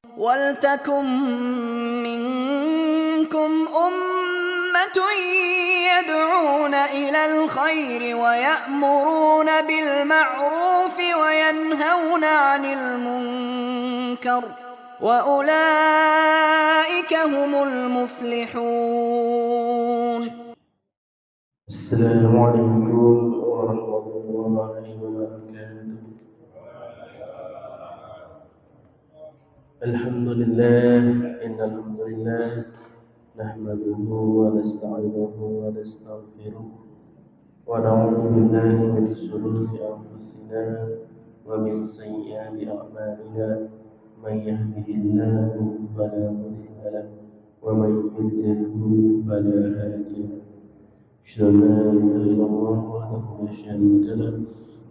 وَلْتَكُن مِّنكُمْ أُمَّةٌ يَدْعُونَ إِلَى الْخَيْرِ وَيَأْمُرُونَ بِالْمَعْرُوفِ وَيَنْهَوْنَ عَنِ الْمُنكَرِ ۚ وَأُولَٰئِكَ هُمُ الْمُفْلِحُونَ. السلام عليكم ورحمة الله وبركاته. الحمد لله إن الحمد لله نحمده ونستعينه ونستغفره ونعوذ بالله من شرور أنفسنا ومن سيئات أعمالنا من يهده الله فلا مضل له ومن يضلله فلا هادي له. أشهد أن لا إله إلا الله وحده لا شريك له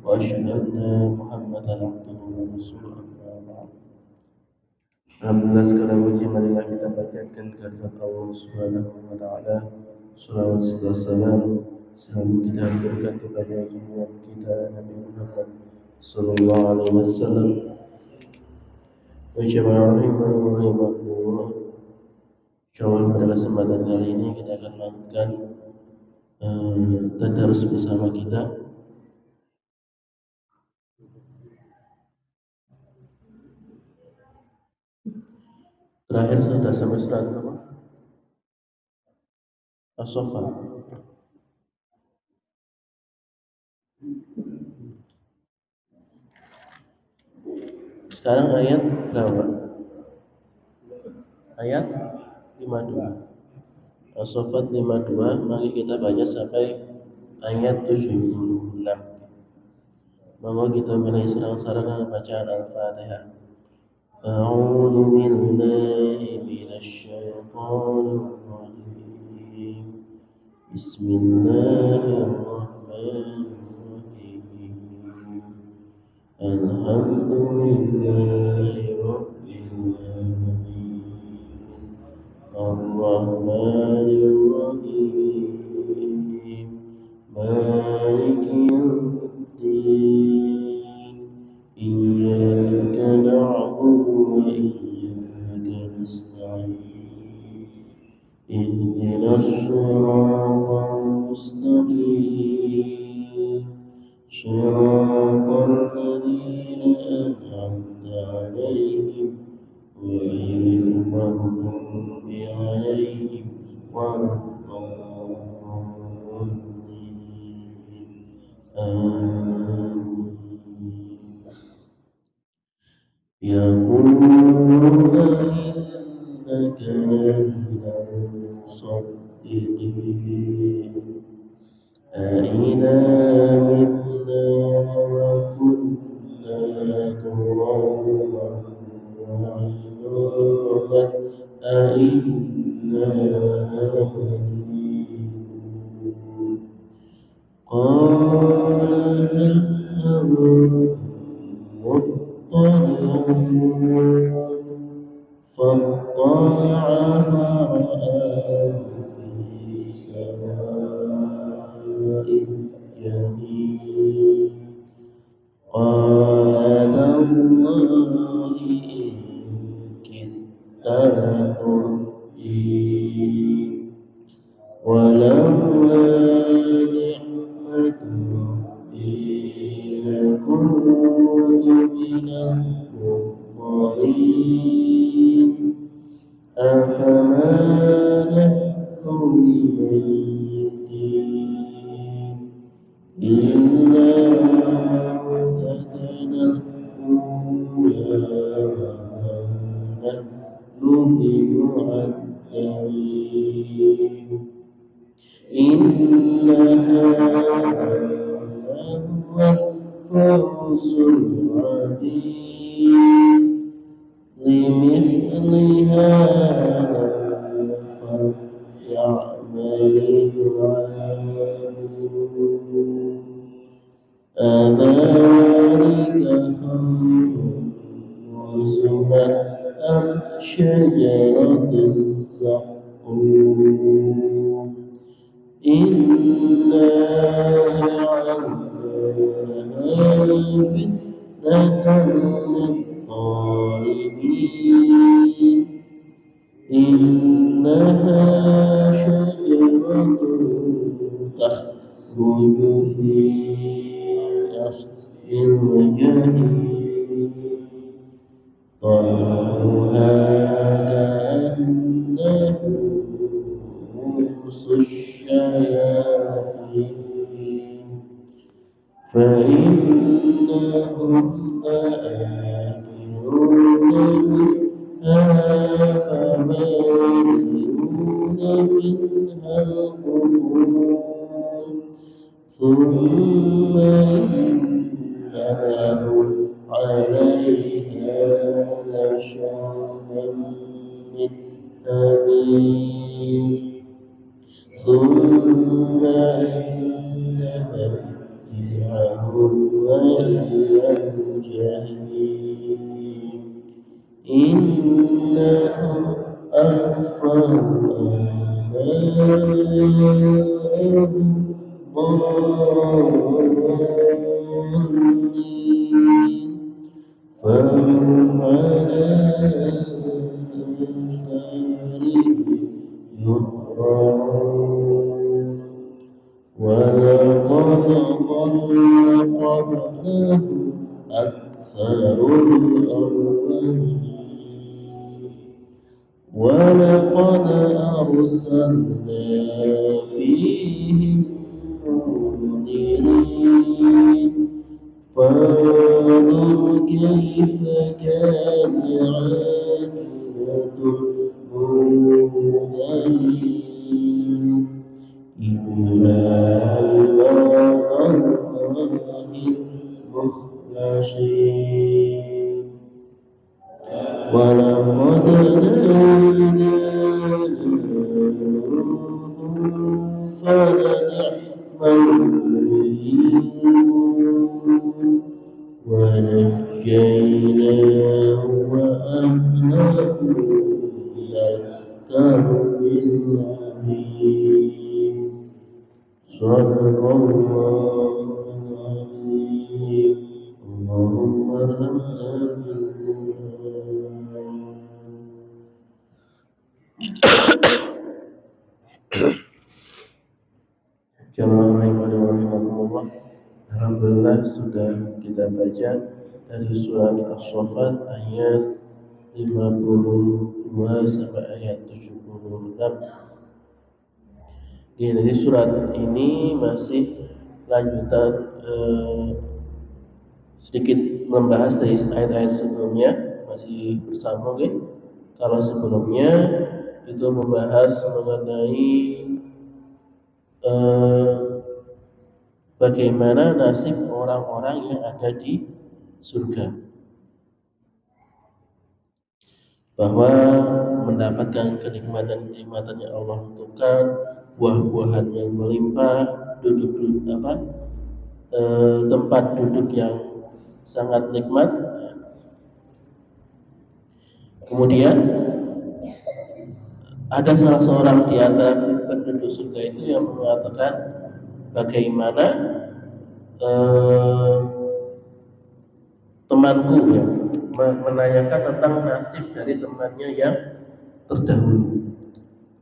وأشهد أن محمدا عبده ورسوله. أما بعد. Alhamdulillah, segala puji marilah kita panjatkan kehadirat Allah Subhanahu wa taala. Shalawat serta salam selalu kita haturkan kepada junjungan kita Nabi Muhammad sallallahu alaihi wasallam. Wa jama'a rahimakumullah. Insyaallah pada kesempatan kali ini kita akan melanjutkan tadarus bersama kita. Terakhir sudah sampai surat apa? As-Safa. Sekarang ayat berapa? Ayat 52. As-Saffat 52, mari kita baca sampai ayat 76. Monggo kita mulai sarang-sarangan bacaan Al-Fatihah. A'udzu billahi minasyaitonir rajim. Bismillahirrahmanirrahim. Alhamdulillahi rabbil alamin. Ar-Rahmanir Rahim. Maliki yawmiddin. Iyyaka na'budu wa iyyaka nasta'in. Ihdinas siratal mustaqim. Shiratal ladzina an'amta 'alaihim ghairil maghdubi 'alaihim waladdallin. Amin. Yaquluna innaka laminal musaddiqin. أَإِذَا مِتْنَا وَكُنَّا تُرَابًا وَعِظَامًا أَإِنَّا لَمَدِينُونَ قَالَ هَلْ أَنتُم مُّطَّلِعُونَ فَاطَّلَعَ فَرَآهُ فِي سَوَاءِ الْجَحِيمِ قَالَ تَاللَّهِ إِن كِدتَّ لَتُرْدِينِ وَلَوْلَا نِعْمَةُ رَبِّي لَكُنتُ مِنَ الْمُحْضَرِينَ أَفَمَا نَحْنُ بِمَيِّتِينَ إِلَّا مَوْتَتَنَا الْأُولَىٰ وَمَا نَحْنُ بِمُعَذَّبِينَ إِنَّ هَٰذَا لَهُوَ الْفَوْزُ الْعَظِيمُ لِمِثْلِ هَٰذَا فَلْيَعْمَلِ الْعَامِلُونَ أَذَٰلِكَ خَيْرٌ نُزُلًا أَمْ شَجَرَةُ الزَّقُّومِ إِنَّا جَعَلْنَاهَا فِتْنَةً الظالمين إنها شجرة تخرج في أصل الجحيم طلعها كأنه رؤوس الشياطين فإنهم لآكلون منها فمالئون منها البطون ثم إن لهم عليها لشوبا من حميم ثم إن مرجعهم لإلى الجحيم إنهم أغفروا آباءهم ضالين فهم على آثارهم يهرعون ولقد ضل قبلهم أكثر الأولين ولقد أرسلنا فيهم منذرين فانظر كيف كان عاقبة المنذرين إلا عباد الله المخلصين ولقد نادانا فلنعم المجيبون ونجيناه وأهله إلى الكرب العظيم صدق الله العظيم اللهم ارحمنا بالقرآن. Jamaah rahimahullah, alhamdulillah sudah kita baca dari surat As-Saffat ayat 52 sampai ayat 76. Jadi surat ini masih lanjutan sedikit membahas dari ayat-ayat sebelumnya, masih bersambung kan? Kalau sebelumnya itu membahas mengenai bagaimana nasib orang-orang yang ada di surga, bahwa mendapatkan kenikmatan-kenikmatan yang Allah tentukan, buah-buahan yang melimpah, tempat duduk yang sangat nikmat. Kemudian ada salah seorang di antara penduduk surga itu yang mengatakan bagaimana temanku, yang menanyakan tentang nasib dari temannya yang terdahulu.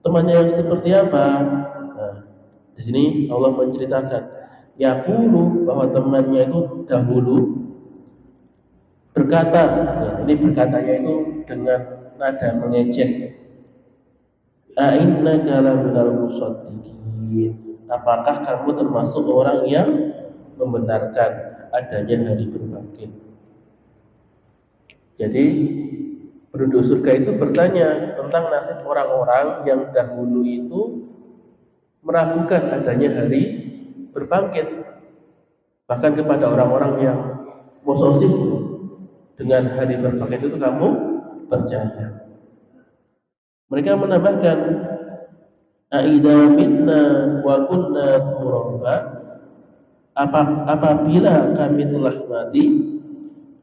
Temannya yang seperti apa? Nah, di sini Allah menceritakan yaqulu, bahwa temannya itu dahulu berkata, ini berkatanya itu dengan nada mengejek, a'innaka laminal musaddiqin, apakah kamu termasuk orang yang membenarkan adanya hari berbangkit. Jadi penduduk surga itu bertanya tentang nasib orang-orang yang dahulu itu meragukan adanya hari berbangkit. Bahkan kepada orang-orang yang posesif dengan hari berbangkit itu kamu percaya. Mereka menambahkan, aidza mitna wa kunna turaba, apabila kami telah mati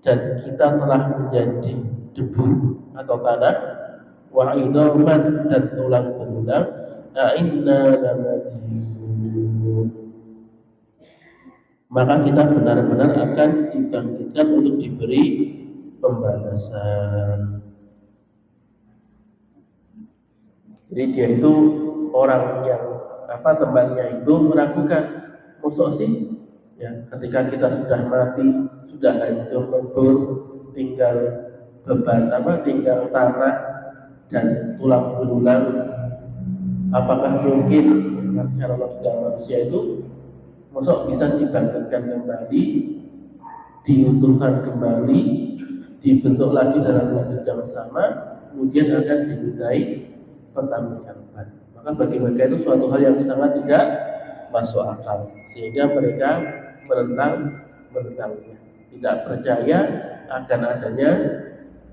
dan kita telah menjadi debu atau tanah, wa idhaman, dan tulang belulang, inna lamadiyun, maka kita benar-benar akan dibangkitkan untuk diberi pembalasan. Jadi dia itu orang yang temannya itu meragukan, mosok sih ya ketika kita sudah mati, sudah hancur lebur, tinggal tinggal tanah dan tulang belulang, apakah mungkin secara logika manusia itu mosok bisa dibangkitkan kembali, diutuhkan kembali, dibentuk lagi dalam wujud yang sama, kemudian akan dimintai pertanggungjawaban. Maka bagi mereka itu suatu hal yang sangat tidak masuk akal, sehingga mereka menentangnya, tidak percaya akan adanya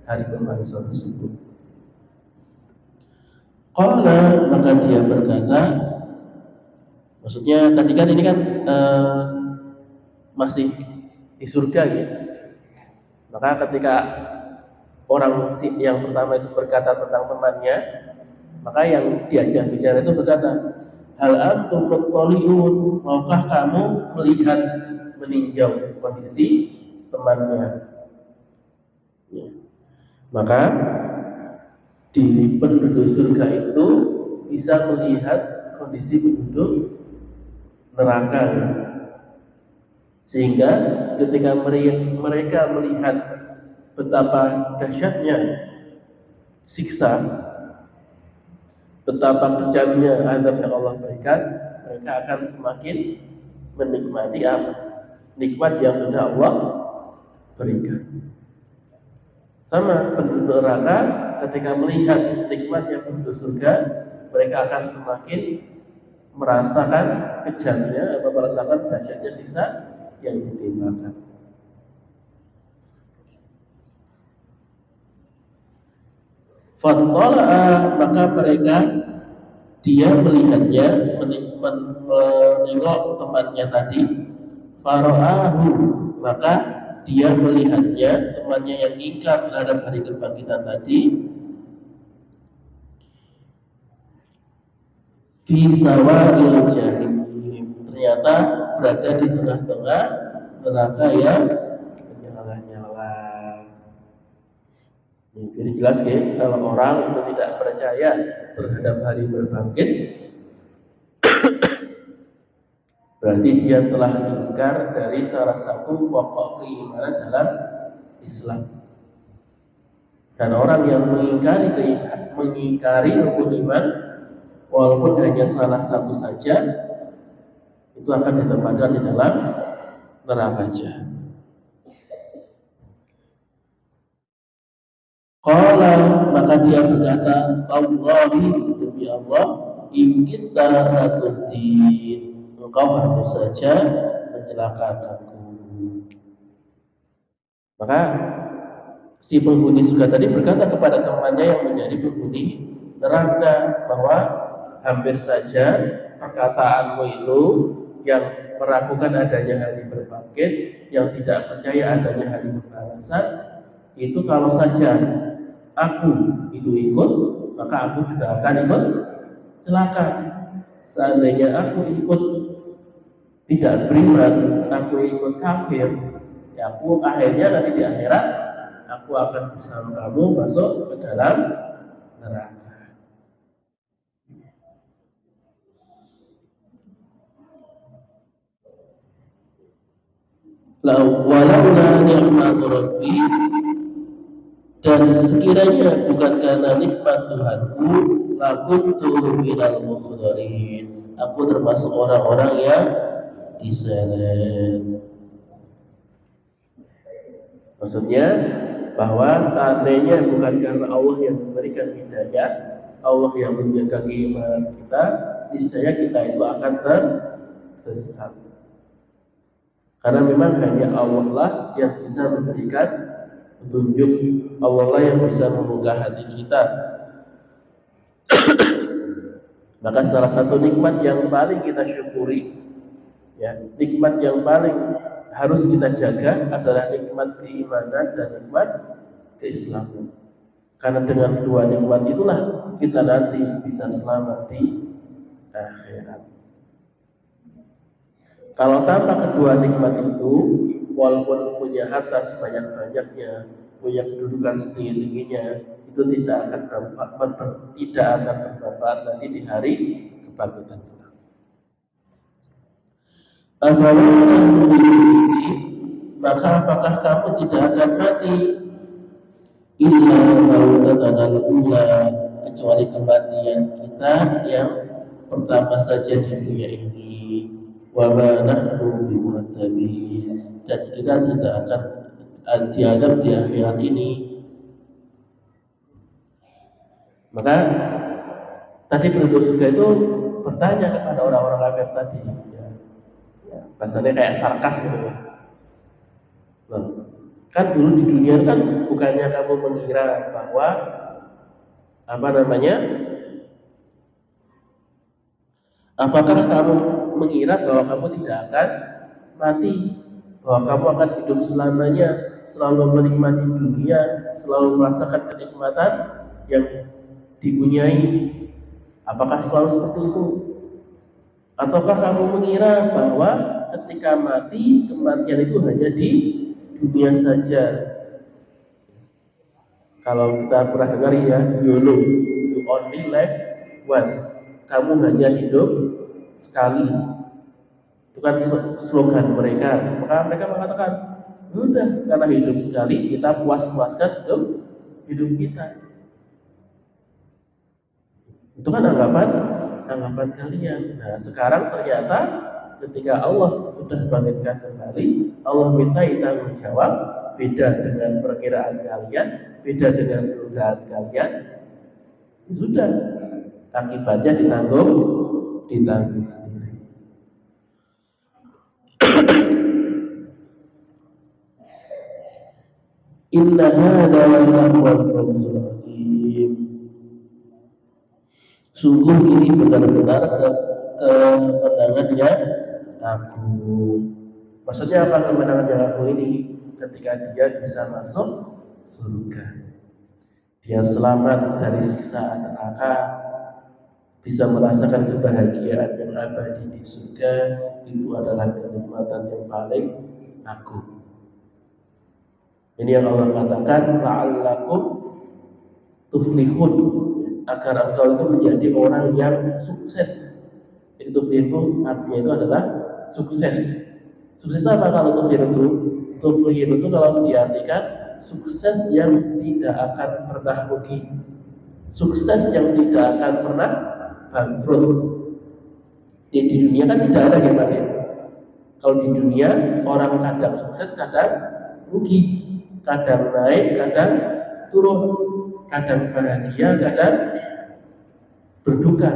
hari pembalasan tersebut. Qala, maka dia berkata, maksudnya tadi kan ini kan masih di surga ya. Maka ketika orang yang pertama itu berkata tentang temannya, maka yang diajak bicara itu berkata, hal antum muttali'un, maukah kamu melihat, meninjau kondisi temannya? Ya. Maka di penduduk surga itu bisa melihat kondisi penduduk neraka, sehingga ketika mereka melihat betapa dahsyatnya siksa, betapa kejamnya azab yang Allah berikan, mereka akan semakin menikmati nikmat yang sudah Allah berikan. Sama penduduk neraka ketika melihat nikmatnya penduduk surga, mereka akan semakin merasakan kejamnya atau merasakan dahsyatnya siksa yang ditimpakan. Fattala'a, maka mereka dia melihatnya, menengok temannya tadi. Fara'ahu, maka dia melihatnya, temannya yang ingkar terhadap hari kebangkitan tadi, fi sawa'il jahim, ternyata berada di tengah-tengah neraka yang menyala-nyala. Jadi jelas ya, kalau orang itu tidak percaya terhadap hari berbangkit, berarti dia telah ingkar dari salah satu pokok keimanan dalam Islam. Dan orang yang mengingkari rukun iman, walaupun hanya salah satu saja, itu akan ditempatkan di dalam neraka jahanam. Qala, maka dia berkata, Allahi, demi Allah, in kita latuddin, engkau harus saja mencelakakanku. Maka si penghuni surga tadi berkata kepada temannya yang menjadi penghuni neraka bahwa hampir saja perkataanmu itu yang meragukan adanya hari berbangkit, yang tidak percaya adanya hari pembalasan, itu kalau saja aku itu ikut, maka aku juga akan ikut celaka. Seandainya aku ikut tidak beriman, aku ikut kafir, ya aku akhirnya nanti di akhirat aku akan bersama kamu masuk ke dalam neraka. Walaula ni'matu rabbi, dan sekiranya bukan karena nikmat Tuhanku, lakuntu minal mukhdarin, aku termasuk orang-orang yang diseret. Maksudnya bahwa seandainya bukan karena Allah yang memberikan hidayah, Allah yang menjaga keimanan kita, niscaya kita itu akan tersesat. Karena memang hanya Allah lah yang bisa memberikan petunjuk, Allah lah yang bisa membuka hati kita. Maka salah satu nikmat yang paling kita syukuri, ya, nikmat yang paling harus kita jaga adalah nikmat keimanan dan nikmat keislaman. Karena dengan dua nikmat itulah kita nanti bisa selamat di akhirat. Kalau tanpa kedua nikmat itu, walaupun punya harta sebanyak-banyaknya, punya kedudukan setinggi-tingginya, itu tidak akan bermanfaat nanti di hari kebangkitan. Maka apakah kamu tidak akan mati illa mautatan al-ula, kecuali kematian kita yang pertama saja di dunia ini, wa ma nahnu bimu'adzabin, dan kita tidak akan diadab di akhirat ini. Maka tadi penduduk surga itu bertanya kepada orang-orang kafir tadi, bahasanya kayak sarkas gitu ya. Loh, kan dulu di dunia kan bukannya kamu mengira bahwa apakah kamu mengira bahwa kamu tidak akan mati, bahwa kamu akan hidup selamanya, selalu menikmati dunia, selalu merasakan kenikmatan yang dipunyai? Apakah selalu seperti itu? Ataukah kamu mengira bahwa ketika mati, kematian itu hanya di dunia saja? Kalau kita pernah dengar ya, YOLO, you only live once, kamu hanya hidup sekali. Itu kan slogan mereka. Maka mereka mengatakan, udah, karena hidup sekali, kita puas-puaskan hidup kita. Itu kan anggapan kalian. Nah, sekarang ternyata ketika Allah sudah bangkitkan kembali, Allah minta tanggung jawab, beda dengan perkiraan kalian, beda dengan dugaan kalian. Sudah, akibatnya ditanggung sendiri. Inna hadza lahuwal fawzul azim. Sungguh ini benar-benar kemenangan yang agung. Maksudnya apa kemenangan yang agung ini? Ketika dia bisa masuk surga, dia selamat dari siksa neraka, bisa merasakan kebahagiaan yang abadi di surga. Itu adalah kenikmatan yang paling agung. Ini yang Allah katakan, la'allakum tuflihun, agar engkau itu menjadi orang yang sukses. Itu artinya itu adalah sukses. Sukses apa kalau tuflihun itu kalau diartikan sukses yang tidak akan pernah rugi, sukses yang tidak akan pernah bangkrut. Di dunia kan tidak ada yang ya. Kalau di dunia orang kadang sukses, kadang rugi, kadang naik, kadang turun, kadang bahagia, kadang berduka.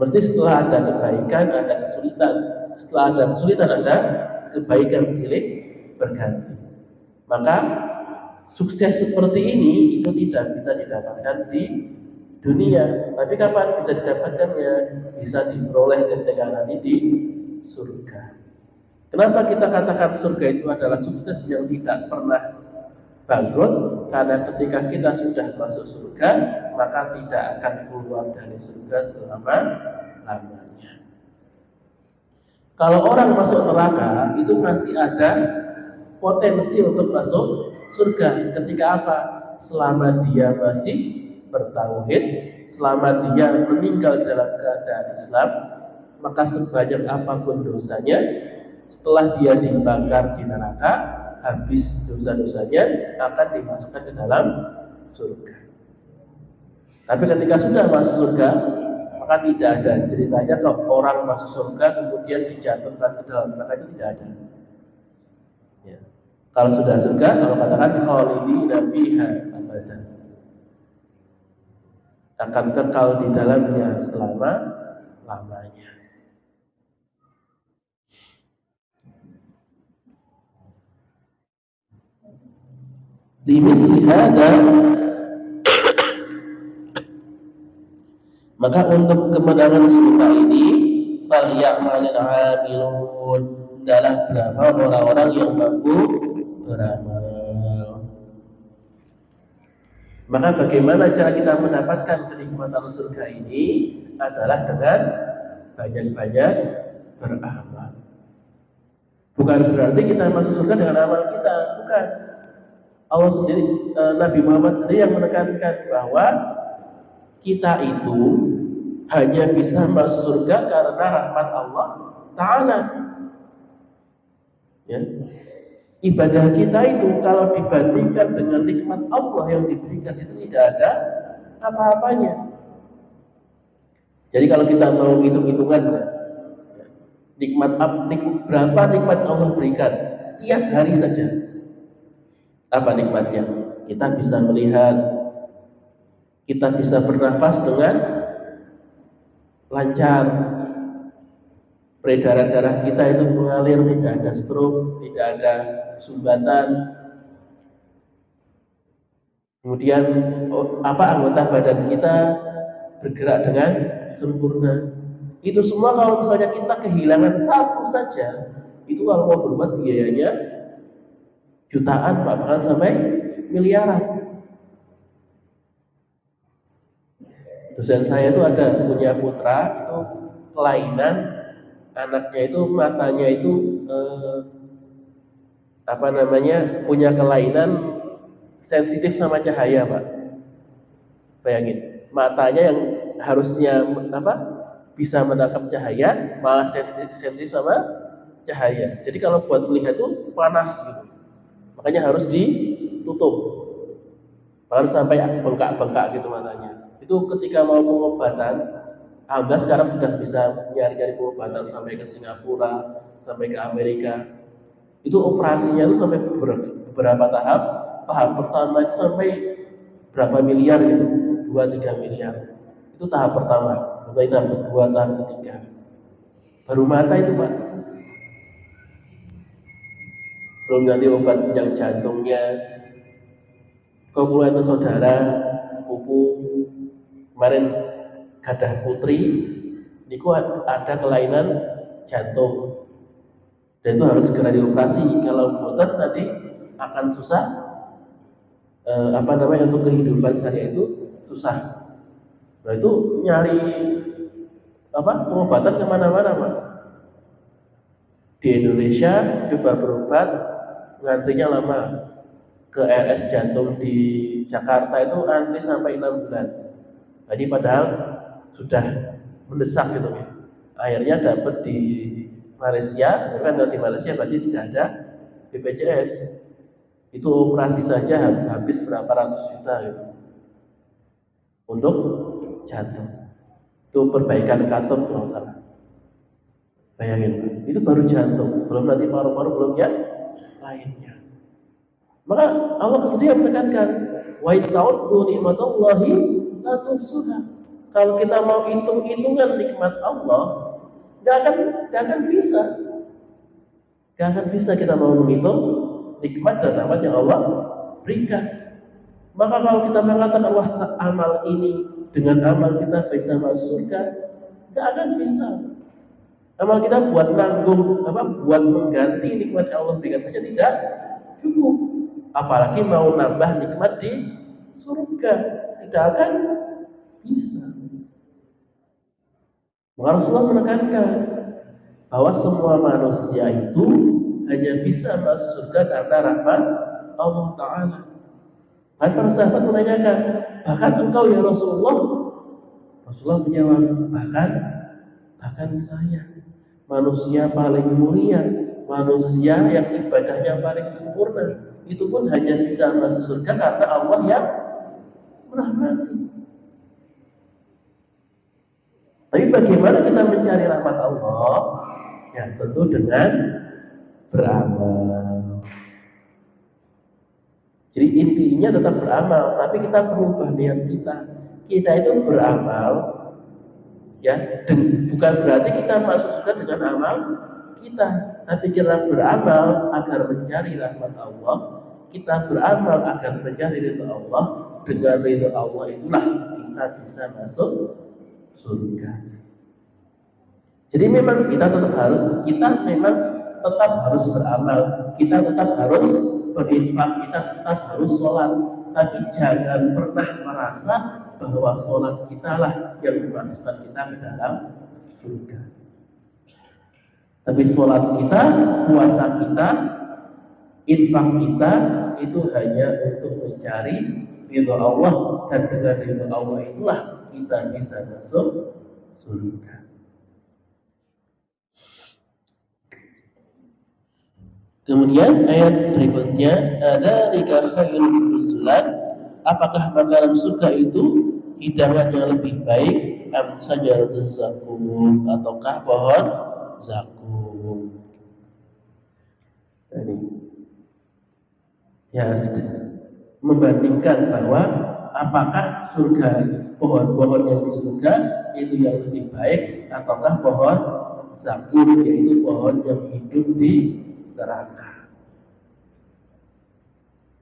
Mesti setelah ada kebaikan ada kesulitan, setelah ada kesulitan ada kebaikan, silih berganti. Maka sukses seperti ini itu tidak bisa didapatkan di dunia. Tapi kapan bisa didapatkannya? Bisa diperoleh ketika nanti di surga. Kenapa kita katakan surga itu adalah sukses yang tidak pernah bangkrut? Karena ketika kita sudah masuk surga, maka tidak akan keluar dari surga selama-lamanya. Kalau orang masuk neraka, itu masih ada potensi untuk masuk surga. Ketika apa? Selama dia masih bertauhid, selama dia meninggal dalam keadaan Islam, maka sebanyak apapun dosanya, setelah dia dibakar di neraka, habis dosa-dosanya akan dimasukkan ke dalam surga. Tapi ketika sudah masuk surga, maka tidak ada ceritanya kalau orang masuk surga kemudian dijatuhkan ke dalam neraka, itu tidak ada. Ya. Kalau sudah surga, kalau katakan khalidina fiha abadan, akan kekal di dalamnya selama-lamanya. Limit ada. Maka untuk kemenangan surga ini, falyamalil amilun, adalah berapa orang-orang yang mampu beramal. Maka bagaimana cara kita mendapatkan kenikmatan surga ini? Adalah dengan banyak-banyak beramal. Bukan berarti kita masuk surga dengan amal kita, bukan. Allah sendiri, Nabi Muhammad sendiri yang menekankan bahwa kita itu hanya bisa masuk surga karena rahmat Allah Ta'ala. Ya. Ibadah kita itu kalau dibandingkan dengan nikmat Allah yang diberikan itu tidak ada apa-apanya. Jadi kalau kita mau hitung-hitungan berapa nikmat Allah berikan tiap hari saja. Apa nikmatnya? Kita bisa melihat, kita bisa bernafas dengan lancar, peredaran darah kita itu mengalir, tidak ada stroke, tidak ada sumbatan. Kemudian anggota badan kita bergerak dengan sempurna. Itu semua kalau misalnya kita kehilangan satu saja, itu kalau mau berbuat biayanya jutaan, bahkan sampai miliaran. Dosen saya itu ada punya putra, itu kelainan, anaknya itu matanya itu punya kelainan sensitif sama cahaya, Pak. Bayangin, matanya yang harusnya bisa menangkap cahaya malah sensitif sama cahaya. Jadi kalau buat melihat itu panas gitu. Makanya harus ditutup. Bahkan sampai bengkak-bengkak gitu matanya. Itu ketika mau pengobatan, alhamdulillah sekarang sudah bisa nyari-nyari pengobatan sampai ke Singapura, sampai ke Amerika. Itu operasinya itu sampai beberapa tahap. Tahap pertama itu sampai berapa miliar gitu, 2-3 miliar. Itu tahap pertama. Setelah tahap kedua, tahap ketiga. Baru mata itu, Pak. Belum nanti obat yang jantungnya. Kau mulai itu saudara, sepupu, kemarin gadah putri, niku ada kelainan jantung. Dan itu harus segera dioperasi. Kalau boten nanti akan susah untuk kehidupan sehari itu susah. Nah itu nyari pengobatan kemana-mana, Pak. Di Indonesia coba berobat, ngantrinya lama. Ke RS jantung di Jakarta itu antri sampai 6 bulan. Jadi padahal sudah mendesak gitu ya. Akhirnya dapat di Malaysia, kan di Malaysia berarti tidak ada BPJS. Itu operasi saja habis berapa ratus juta gitu. Untuk jantung. Itu perbaikan katop kalau salah. Bayangin, itu baru jantung, belum nanti paru-paru, belum yang lainnya. Maka Allah sendiri menekankan, wa ta'uddu nikmatallahi la tuhsuha. Kalau kita mau hitung-hitungan nikmat Allah, gak akan bisa. Gak akan bisa kita mau menghitung nikmat dan rahmat yang Allah berikan. Maka kalau kita mengatakan wah amal ini dengan amal kita bisa masuk surga, gak akan bisa. Amal kita buat nanggung, buat mengganti nikmat yang Allah berikan saja tidak cukup. Apalagi mau nambah nikmat di surga, tidak akan bisa. Maka Rasulullah menekankan bahwa semua manusia itu hanya bisa masuk surga karena rahmat Allah Ta'ala. Dan para sahabat menanyakan, bahkan engkau ya Rasulullah? Rasulullah menjawab, bahkan saya, manusia paling mulia, manusia yang ibadahnya paling sempurna, itu pun hanya bisa masuk surga karena Allah yang merahmati. Tapi bagaimana kita mencari rahmat Allah? Ya tentu dengan beramal. Jadi intinya tetap beramal, tapi kita berubah niat kita. Kita itu beramal, ya, bukan berarti kita masuk surga dengan amal kita, tapi kita beramal agar mencari rahmat Allah. Kita beramal agar mencari ridho Allah. Dengan ridho Allah itulah kita bisa masuk surga. Jadi memang kita tetap harus beramal, kita tetap harus berinfak, kita tetap harus sholat. Tapi jangan pernah merasa bahwa sholat kita lah yang memasukkan kita ke dalam surga. Tapi sholat kita, puasa kita, infak kita itu hanya untuk mencari ridho Allah, dan dengan ridho Allah itulah kita bisa masuk surga. Kemudian ayat berikutnya, adzalika khairun nuzulan, apakah makanan surga itu hidangan yang lebih baik, am sajaratuz zakum, ataukah pohon zakum. Jadi ya, membandingkan bahwa apakah surga, pohon-pohon yang di surga itu yang lebih baik ataukah pohon zakum, yaitu pohon yang hidup di neraka.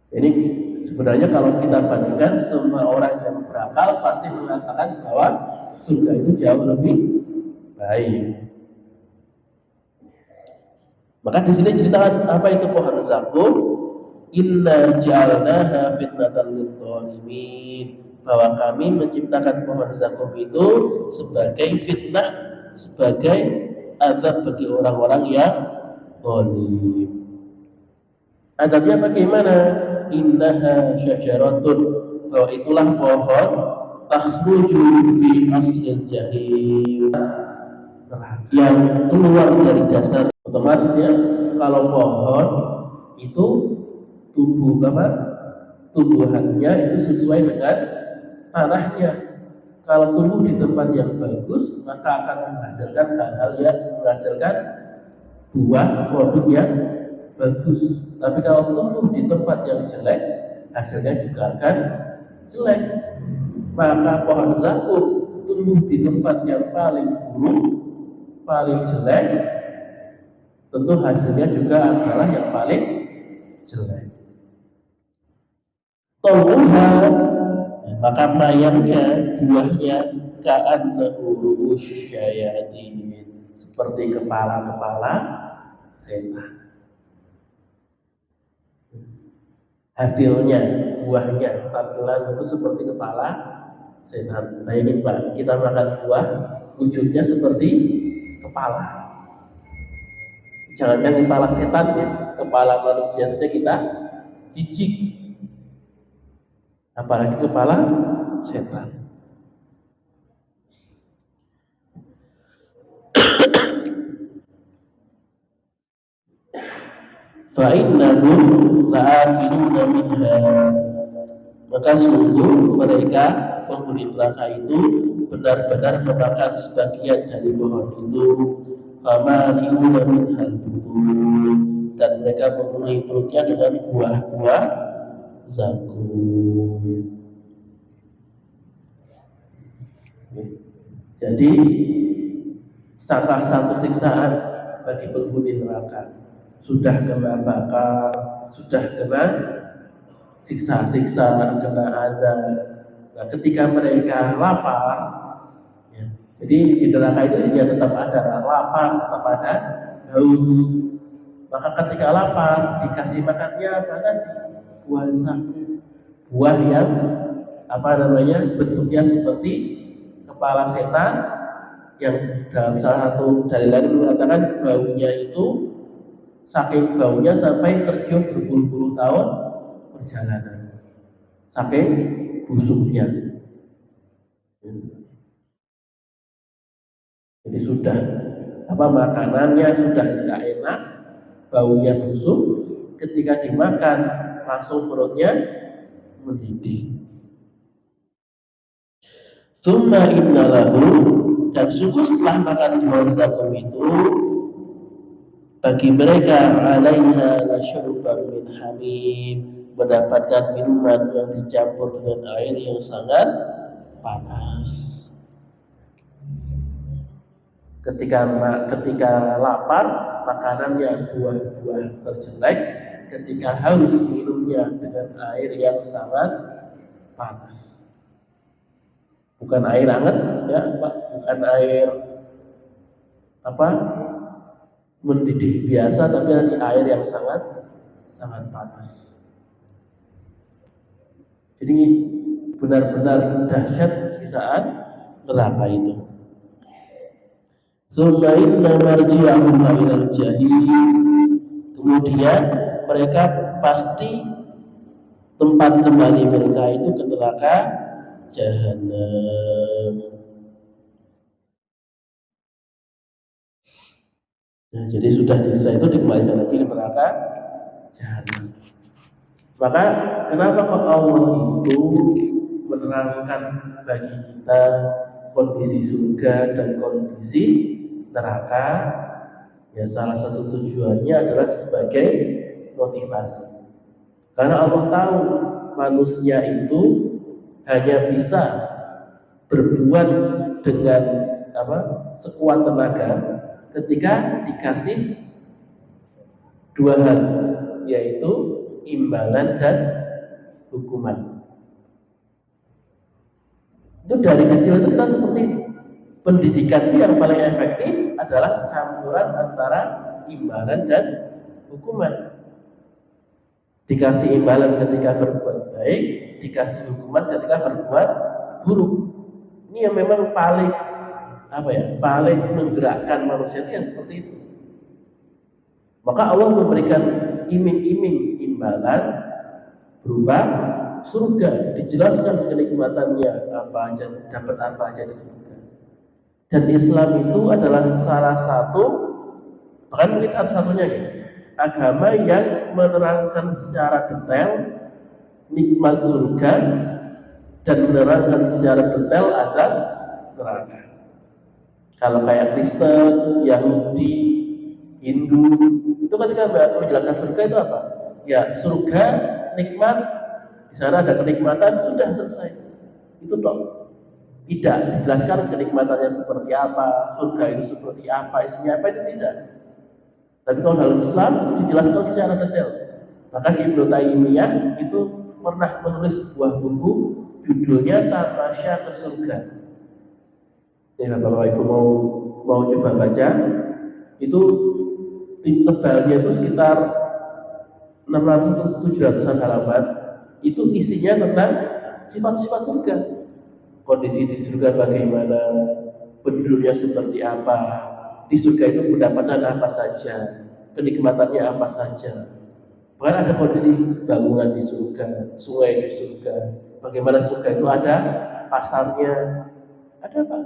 Ini sebenarnya kalau kita bandingkan, semua orang yang berakal pasti mengatakan bahwa surga itu jauh lebih baik. Maka di sini ceritakan apa itu pohon zakum. Inna ja'alnaha fitnatan lil-dhalimin, bahwa kami menciptakan pohon zakum itu sebagai fitnah, sebagai azab bagi orang-orang yang zalim. Azabnya bagaimana? Innaha syajaratun, bahwa itulah pohon takhruju fi aslil jahim, yang keluar dari dasar. Otomatis ya, kalau pohon itu tumbuhannya itu sesuai dengan tanahnya. Kalau tumbuh di tempat yang bagus, maka akan menghasilkan hal-hal yang menghasilkan buah produk yang bagus. Tapi kalau tumbuh di tempat yang jelek, hasilnya juga akan jelek. Maka pohon zakum tumbuh di tempat yang paling buruk, paling jelek, tentu hasilnya juga adalah yang paling jelek. Tawuha, maka mayangnya, buahnya ka'annahu ru'us syayatin, seperti kepala-kepala setan. Hasilnya, buahnya, tampilan itu seperti kepala setan. Bayangin Pak, kita makan buah, wujudnya seperti kepala. Jangankan kepala setan ya, kepala manusia saja kita jijik, apalagi kepala setan. Fa innahum la'akiluna minha, maka sungguh mereka penghuni neraka itu benar-benar memakan sebagian dari pohon itu. Famali'una minhal butun, dan mereka memenuhi perutnya dengan buah-buah zakum. Jadi salah satu siksaan bagi penghuni neraka, sudah kena bakar, sudah kena siksa-siksa, kena azab. Nah, ketika mereka lapar, ya, jadi di neraka itu dia tetap ada lapar, tetap ada haus. Maka ketika lapar dikasih makannya apa tadi? Buah zakum, buah yang bentuknya seperti kepala setan, yang dalam salah satu dalil lain mengatakan baunya itu saking baunya sampai tercium berpuluh-puluh tahun perjalanan, saking busuknya. Jadi sudah makanannya sudah tidak enak, baunya busuk, ketika dimakan langsung perutnya mendidih. Tsumma inna lahu, dan sungguh setelah makan pohon zakum itu, bagi mereka alaiha lasyurban min hamim, mendapatkan minuman yang dicampur dengan air yang sangat panas. Ketika lapar, makanannya buah-buah terjelek. Ketika haus, minumnya dengan air yang sangat panas. Bukan air hangat ya, Pak, bukan air mendidih biasa, tapi air yang sangat panas. Jadi benar-benar dahsyat siksaan neraka itu. Summa inna marji'ahum ilal jahim, kemudian mereka pasti tempat kembali mereka itu ke neraka jahanam. Nah, jadi sudah dosa itu dikembalikan lagi ke neraka jahanam. Maka kenapa kok Allah itu menerangkan bagi kita kondisi surga dan kondisi neraka? Ya, salah satu tujuannya adalah sebagai motivasi. Karena Allah tahu manusia itu hanya bisa berbuat dengan sekuat tenaga ketika dikasih dua hal, yaitu imbalan dan hukuman. Itu dari kecil itu kita seperti itu. Pendidikan yang paling efektif adalah campuran antara imbalan dan hukuman. Dikasih imbalan ketika berbuat baik, dikasih hukuman ketika berbuat buruk. Ini yang memang paling paling menggerakkan manusia itu yang seperti itu. Maka Allah memberikan iming-iming imbalan berupa surga, dijelaskan kenikmatannya apa aja, dapat apa aja di surga. Dan Islam itu adalah salah satu, bahkan mungkin satu-satunya agama yang menerangkan secara detail nikmat surga dan menerangkan secara detail adab neraka. Kalau kayak Kristen, Yahudi, Hindu, itu ketika menjelaskan surga itu apa? Ya, surga nikmat, di sana ada kenikmatan, sudah selesai. Itu toh. Tidak dijelaskan kenikmatannya seperti apa, surga itu seperti apa, isinya apa, itu tidak. Tapi kalau dalam Islam itu dijelaskan secara detail. Bahkan Ibnu Taimiyah itu pernah menulis sebuah buku judulnya Tamasya ke Surga. Ya, kalau Ibu mau coba baca, itu tebalnya itu sekitar 600-700 halaman. Itu isinya tentang sifat-sifat surga. Kondisi di surga bagaimana, penduduknya seperti apa, di surga itu pendapatan apa saja, kenikmatannya apa saja. Bahkan ada kondisi bangunan di surga, sungai di surga, bagaimana surga itu ada pasarnya, ada apa?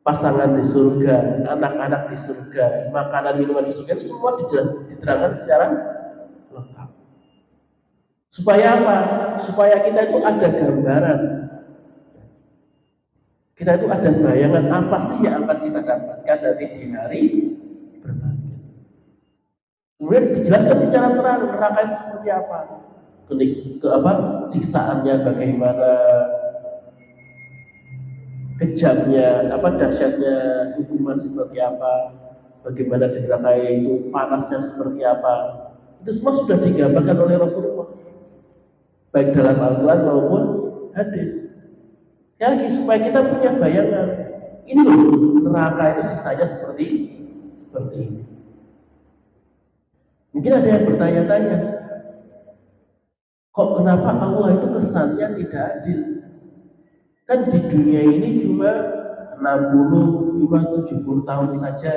Pasangan di surga, anak-anak di surga, makanan minuman di surga, itu semua diterangkan secara lengkap. Supaya apa? Supaya kita itu ada gambaran. Kita itu ada bayangan apa sih yang akan kita dapatkan nanti di hari berbangkit. Kemudian dijelaskan secara terang neraka itu seperti apa, siksaannya bagaimana, kejamnya, dahsyatnya hukuman seperti apa, bagaimana di neraka itu panasnya seperti apa. Itu semua sudah digambarkan oleh Rasulullah, baik dalam Al-Quran maupun hadis. Sekali lagi supaya kita punya bayangan, ini loh neraka itu sisanya seperti ini. Mungkin ada yang bertanya-tanya, kok kenapa Allah itu kesannya tidak adil? Kan di dunia ini cuma 70 tahun saja.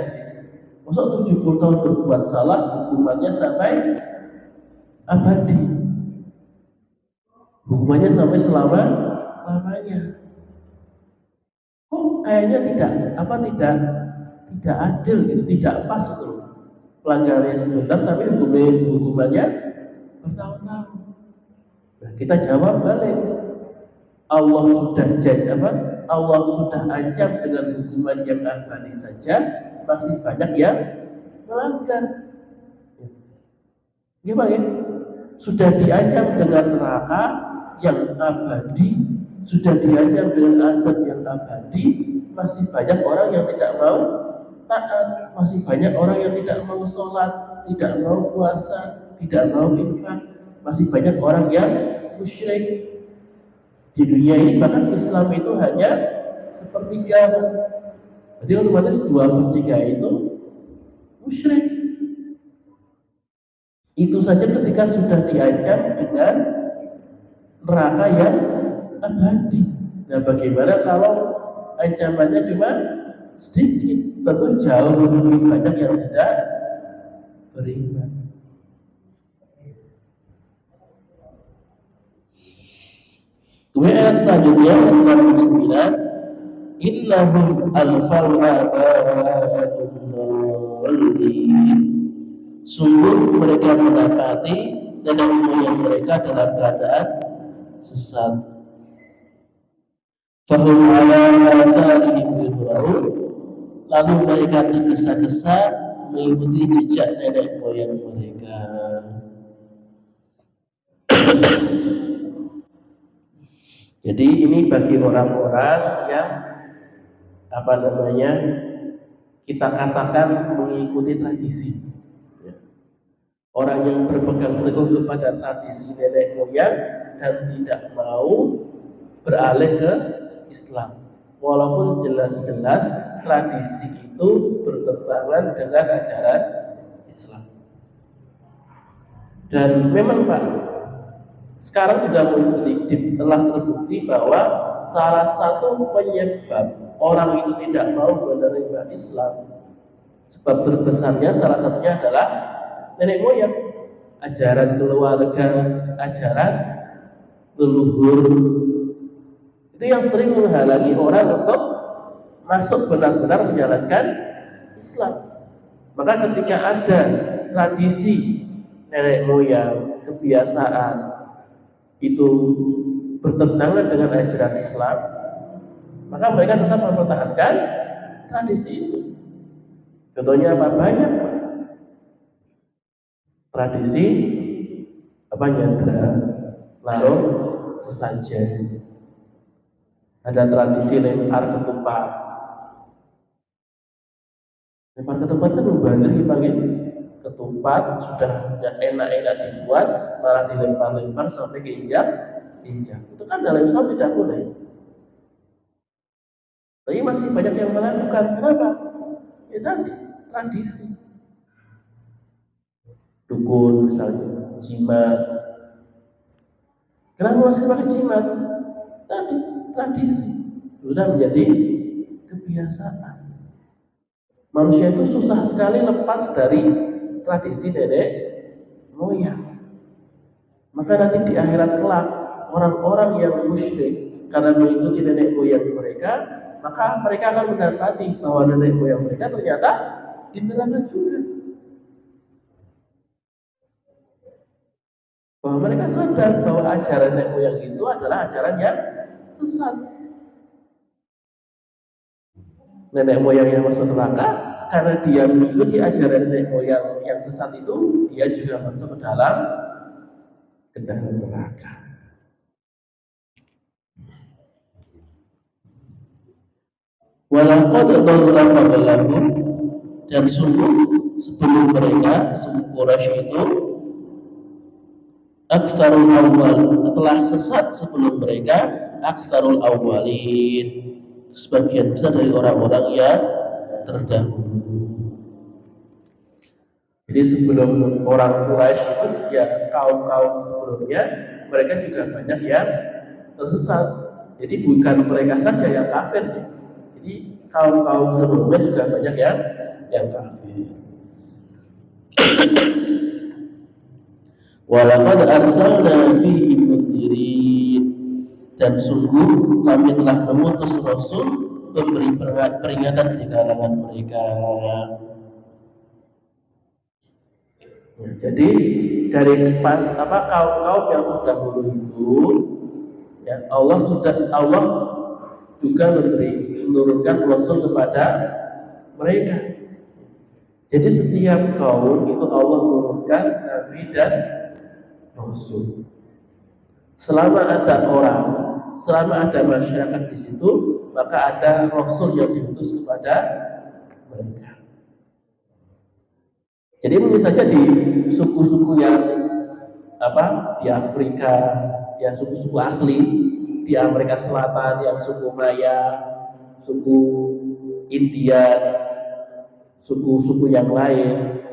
Masa 70 tahun berbuat salah, hukumannya sampai abadi. Hukumannya sampai selama-lamanya. Kayaknya tidak adil gitu, tidak pas gitu. Pelanggarannya sebentar tapi hukumannya bertahun-tahun. Nah, kita jawab balik. Allah sudah ancam dengan hukuman yang abadi saja, masih banyak yang melanggar. Gimana ya? Sudah diancam dengan neraka yang abadi, sudah diancam dengan azab yang abadi, masih banyak orang yang tidak mau taat, masih banyak orang yang tidak mau sholat, tidak mau puasa, tidak mau infak, masih banyak orang yang musyrik. Di dunia ini bahkan Islam itu hanya sepertiga, jadi otomatis 2/3 itu musyrik. Itu saja ketika sudah diancam dengan neraka yang abadi. Nah, bagaimana kalau ancamannya cuma sedikit? Tentu jauh lebih banyak yang tidak beriman. Kemudian ayat selanjutnya ayat 29, innahum alfau aba'ahum. Sungguh mereka mendapati nenek moyang mereka dalam keadaan sesat. Fahum ala atharihim yuhra'un. Lalu mereka tergesa-gesa mengikuti jejak nenek moyang mereka. Jadi ini bagi orang-orang yang kita katakan mengikuti tradisi. Orang yang berpegang teguh kepada tradisi nenek moyang dan tidak mau beralih ke Islam, walaupun jelas-jelas tradisi itu bertentangan dengan ajaran Islam. Dan memang Pak, sekarang juga telah terbukti bahwa salah satu penyebab orang itu tidak mau menerima Islam, sebab terbesarnya salah satunya adalah nenek moyang, ajaran keluarga, ajaran leluhur. Itu yang sering menghalangi orang untuk masuk benar-benar menjalankan Islam. Maka ketika ada tradisi nenek moyang, kebiasaan itu bertentangan dengan ajaran Islam, maka mereka tetap mempertahankan tradisi itu. Contohnya apa? Banyak tradisi nyandra, larung sesajen. Ada tradisi lempar ketupat. Lempar ketupat kan membantu dipanggil ketupat, sudah enak-enak dibuat, malah dilempar-lempar sampai keinjak. Itu kan dalam Islam tidak boleh. Tapi masih banyak yang melakukan. Kenapa? Ya tadi, tradisi. Dukun misalnya, jimat. Kenapa masih pakai jimat? Tadi tradisi sudah menjadi kebiasaan. Manusia itu susah sekali lepas dari tradisi nenek moyang. Maka nanti di akhirat kelak orang-orang yang musyrik karena mengikuti nenek moyang mereka, maka mereka akan mendapati bahwa nenek moyang mereka ternyata di neraka juga. Bahwa mereka sadar bahwa ajaran nenek moyang itu adalah ajaran yang sesat. Nenek moyang yang masuk neraka karena dia mengikuti ajaran nenek moyang yang sesat itu, dia juga masuk ke dalam neraka. Walaqad dhalla qablahum, dan sungguh sebelum mereka, sebelum Quraisy itu, aktsarul awwal, telah sesat sebelum mereka, aktsarul awwalin, sebagian besar dari orang-orang yang terdahulu. Jadi sebelum orang Quraisy itu, ya kaum-kaum sebelumnya, mereka juga banyak yang tersesat. Jadi bukan mereka saja yang kafir, jadi kaum-kaum sebelumnya juga banyak yang kafir. Walaqad arsalna fihim mundirin, dan sungguh kami telah mengutus Rasul memberi peringatan di kalangan mereka. Jadi dari kaum-kaum yang terdahulu itu, ya Allah juga menurunkan Rasul kepada mereka. Jadi setiap kaum itu Allah menurunkan Nabi dan Rasul. Selama ada masyarakat di situ, maka ada Rasul yang diutus kepada mereka. Jadi mungkin saja di suku-suku yang di Afrika, ya suku-suku asli di Amerika Selatan, yang suku Maya, suku India, suku-suku yang lain,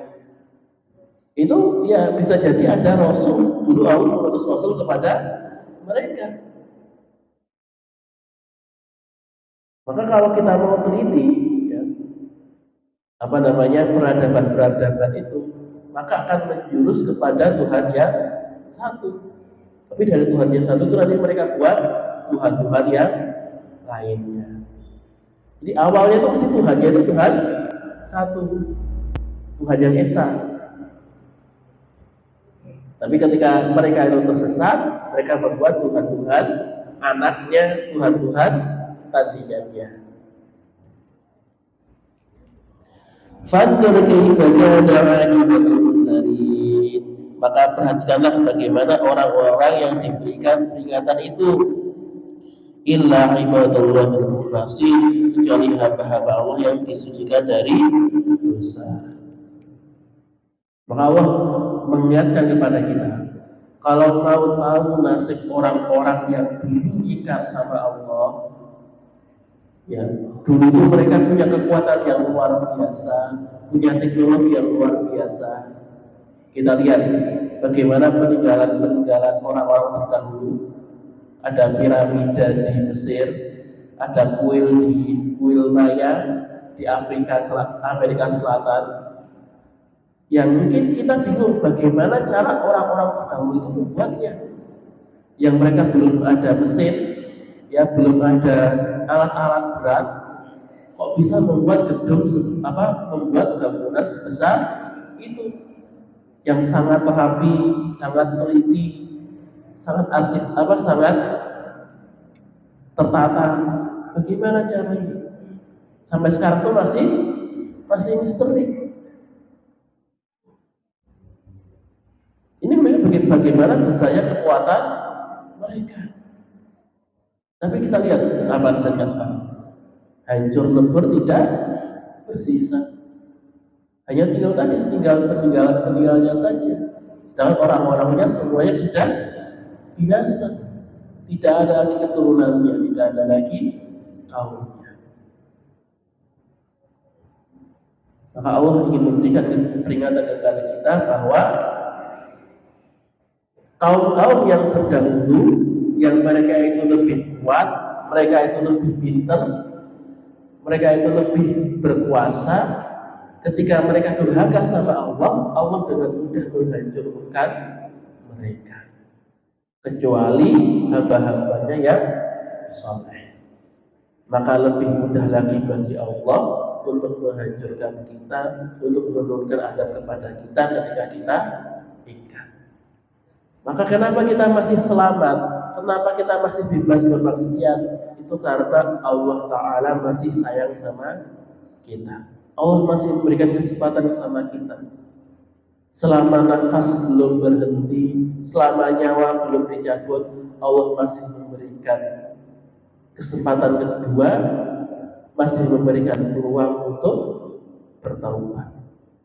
itu ya bisa jadi ada Rasul, dulu Allah mengutus Rasul kepada mereka. Maka kalau kita mau teliti peradaban itu, maka akan menjurus kepada Tuhan yang satu. Tapi dari Tuhan yang satu itu nanti mereka buat Tuhan-Tuhan yang lainnya. Jadi awalnya itu mesti Tuhannya itu Tuhan satu, Tuhan yang esa. Tapi ketika mereka itu tersesat, mereka membuat Tuhan-Tuhan anaknya, Tuhan-Tuhan tandingannya. Fanzur kaifa kana 'aqibatul mundarin. Maka perhatikanlah bagaimana orang-orang yang diberikan peringatan itu. Illa ibadallahil mukhlasin, kecuali hamba-hamba Allah yang disucikan dari dosa. Maka Allah mengingatkan kepada kita, kalau mau tahu nasib orang-orang yang dulu ingkar sama Allah, ya dulu itu mereka punya kekuatan yang luar biasa, punya teknologi yang luar biasa. Kita lihat bagaimana peninggalan-peninggalan orang-orang terdahulu. Ada piramida di Mesir, ada kuil Maya di Amerika Selatan. Yang mungkin kita bingung bagaimana cara orang-orang terdahulu itu membuatnya. Yang mereka belum ada mesin, ya belum ada alat-alat berat, kok bisa membuat membuat bangunan sebesar itu, yang sangat rapi, sangat teliti, sangat sangat tertata. Bagaimana caranya? Sampai sekarang tuh masih misteri. Ini bagaimana besarnya kekuatan mereka. Tapi kita lihat apa hasilnya sekarang. Hancur lebur, tidak bersisa. Hanya tinggal peninggalan-peninggalannya saja. Sedangkan orang-orangnya semuanya sudah binasa. Tidak ada lagi keturunannya, tidak ada lagi kaumnya. Maka Allah ingin memberikan peringatan kepada kita bahwa kaum-kaum yang terdahulu, yang mereka itu lebih kuat, mereka itu lebih pintar, mereka itu lebih berkuasa, ketika mereka durhaka sama Allah, Allah dengan mudah menghancurkan mereka. Kecuali hamba-hambanya yang saleh. Maka lebih mudah lagi bagi Allah untuk menghancurkan kita, untuk menurunkan azab kepada kita ketika kita ingkar. Maka kenapa kita masih selamat? Kenapa kita masih bebas bermaksiat? Itu karena Allah Ta'ala masih sayang sama kita. Allah masih memberikan kesempatan sama kita. Selama nafas belum berhenti, selama nyawa belum dicabut, Allah masih memberikan kesempatan kedua, masih memberikan peluang untuk bertaubat,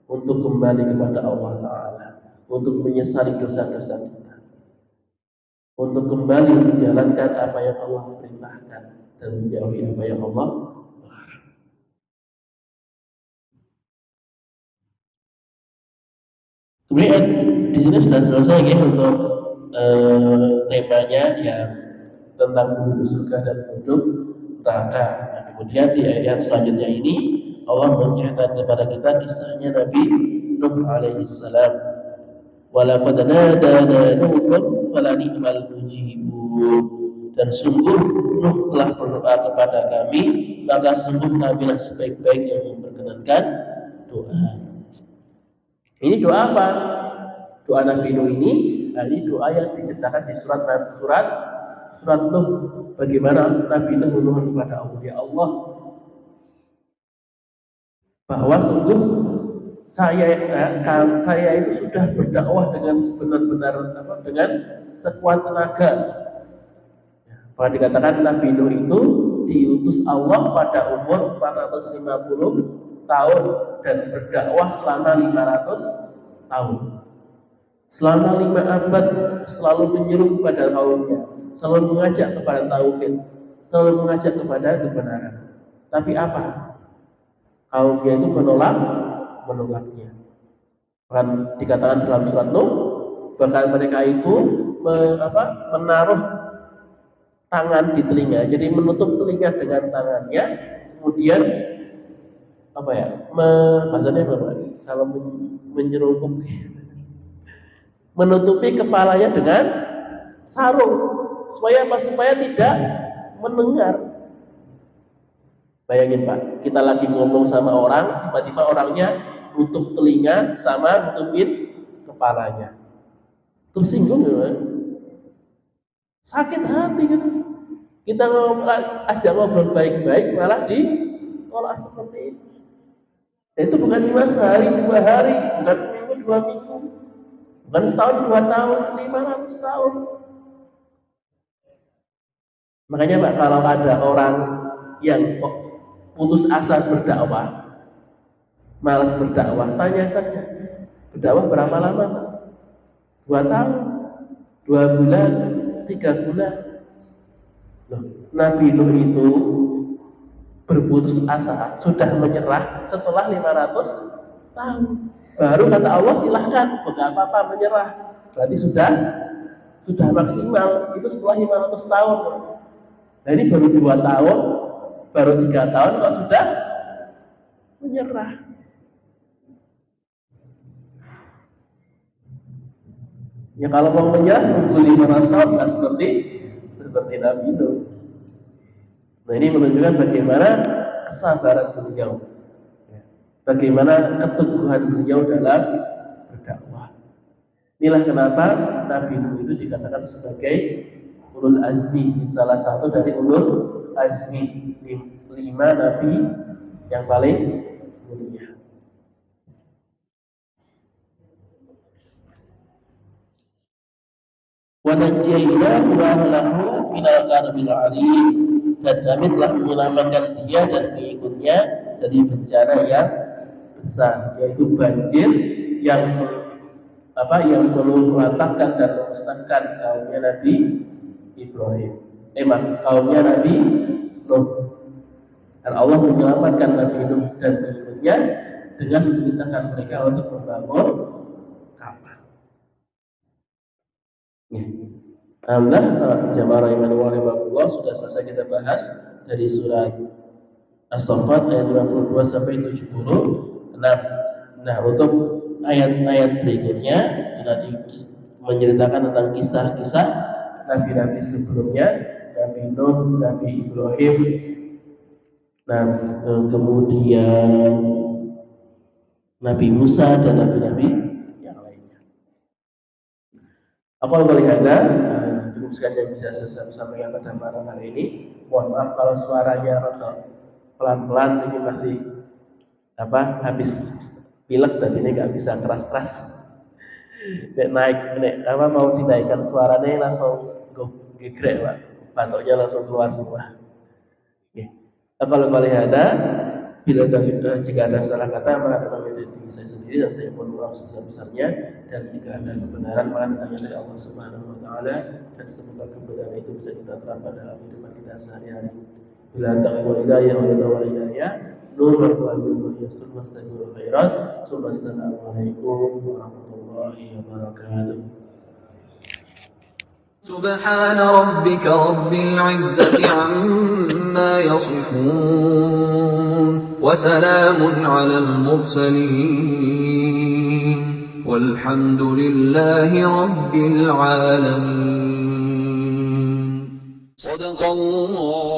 untuk kembali kepada Allah Ta'ala, untuk menyesali dosa-dosa kita, untuk kembali menjalankan apa yang Allah perintahkan dan menjauhi apa yang Allah larang. Kemudian di sini sudah selesai ya untuk temanya yang tentang penduduk surga dan penduduk neraka. Nah, kemudian di ayat selanjutnya ini Allah menceritakan kepada kita kisahnya Nabi Nuh alaihi salam. Walaqad nadana Nuhun falani'mal mujibun. Dan sungguh Nuh telah berdoa kepada kami, maka sungguh kamilah sebaik-baik yang memperkenankan doa. Ini doa apa? Doa Nabi Nuh ini doa yang diceritakan di surat Nuh. Bagaimana Nabi Nuh memohon kepada Allah, ya Allah, bahwa sungguh saya itu sudah berdakwah dengan sebenar-benar dengan sekuat tenaga. Bahwa dikatakan Nabi Nuh itu diutus Allah pada umur 450 tahun dan berdakwah selama 500 tahun. Selama 5 abad selalu menyeru kepada kaumnya, selalu mengajak kepada tauhid, selalu mengajak kepada kebenaran. Tapi apa? Kaumnya itu menolaknya. Bahkan dikatakan dalam surat Nuh, bahkan mereka itu menaruh tangan di telinga, jadi menutup telinga dengan tangannya, kemudian bahasanya kalau menyerungkup, menutupi kepalanya dengan sarung Supaya apa? Supaya tidak mendengar. Bayangin Pak, kita lagi ngomong sama orang, tiba-tiba orangnya nutup telinga sama nutupin kepalanya. Tersinggung ya, Pak? Sakit hati kan? Kita ajak ngobrol baik-baik malah ditolak seperti itu. Dan itu bukan 5 hari, 2 hari, bukan seminggu, 2 minggu, bukan setahun, 2 tahun, 500 tahun. Makanya Pak, kalau ada orang yang kok putus asa berdakwah, malas berdakwah, tanya saja, berdakwah berapa lama Mas? 2 tahun, 2 bulan, 3 bulan. Loh, Nabi Nuh itu berputus asa, sudah menyerah setelah 500 tahun. Baru kata Allah, silahkan, enggak apa-apa menyerah. Berarti sudah maksimal, itu setelah 500 tahun. Nah ini baru 2 tahun, baru 3 tahun kok sudah menyerah. Ya kalau mau menyerah nunggu 500 tahun, nggak seperti Nabi Nuh. Nah ini menunjukkan bagaimana kesabaran beliau, bagaimana keteguhan beliau dalam berdakwah. Inilah kenapa Nabi Nuh itu dikatakan sebagai ulul azmi, salah satu dari ulul azmi, 5 nabi yang paling mulia. Wa najjaynahu wa ahlahu minal karbil 'azim, dan kami telah menyelamatkan dia dan pengikutnya dari bencana yang besar, yaitu banjir yang melantakkan dan memusnahkan kaumnya Nabi Ibrahim, kaumnya Nabi Nuh. Dan Allah menyelamatkan Nabi Nuh dan pengikutnya dengan memerintahkan mereka untuk membangun kapal. Alhamdulillah, jamaah rahimani wa rahimakumullah, sudah selesai kita bahas dari surat As-Saffat ayat 52 sampai 76. Nah, untuk ayat-ayat berikutnya nanti menceritakan tentang kisah-kisah nabi-nabi sebelumnya, Nabi Nuh, Nabi Ibrahim, kemudian Nabi Musa dan nabi-nabi yang lainnya. Aku melihat cukup sekian yang bisa saya sampaikan pada malam hari ini. Mohon maaf kalau suaranya rada pelan-pelan, ini masih habis pilek dan ini nggak bisa keras-keras. Mau dinaikkan suaranya langsung gegrek Pak, batuknya langsung keluar semua. Kalau melihat jika ada salah kata maka datangnya dari saya sendiri, dan saya mohon maaf sebesar-besarnya. Dan jika ada kebenaran maka datangnya dari Allah Subhanahu wa Ta'ala, dan semoga kebenaran itu bisa kita terapkan dalam kehidupan kita sehari-hari. Bila ta'ala hidayah wa hidayah nurul wa yastur wastaghfirul khairat. Assalamualaikum warahmatullahi wabarakatuh. سبحان ربك رب العزة عما يصفون وسلام على المرسلين والحمد لله رب العالمين. صدق الله.